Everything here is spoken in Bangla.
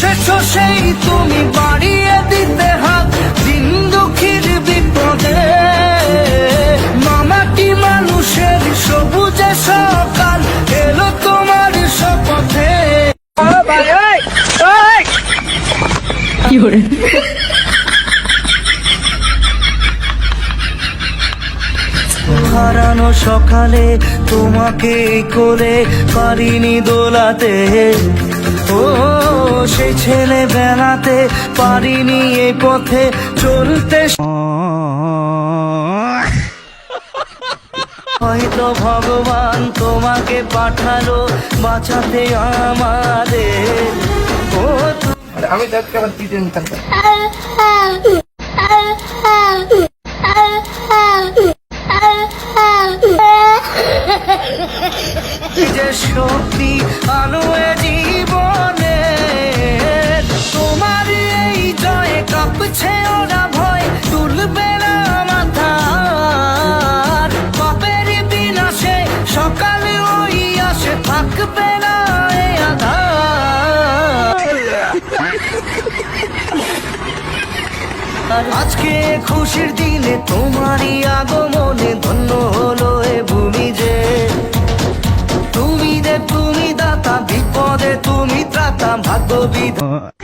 এসেছো সেই তুমি বাড়িয়ে দিতে হাত দিন দুঃখীর বিপদে। মামাটি মানুষের সবুজে সকাল এলো তোমার শপথে। কি করে হারানো সকালে তোমাকে কোলে পারিনি দোলাতে। ও সেই ছেলে বেলাতে পারিনি এই পথে চলতে। হয়তো ভগবান তোমাকে পাঠালো বাঁচাতে আমাদের। ও আমি তাকে আবার দিতে নিতাম। যে শক্তি আলো এ জীবনে তোমার এই জয়ে কাঁপছে ওরা ভয় তুলবে না মাথা। পাপের বিনাশে সকালে ওই আসে থাকবে না এ আধার। আজকে খুশির দিনে তোমারই আগমনে ধন্য হলো এ ভূমি যে। তুমি দাতা বিপদে তুমি ত্রাতা ভাগ্য বিধাতা।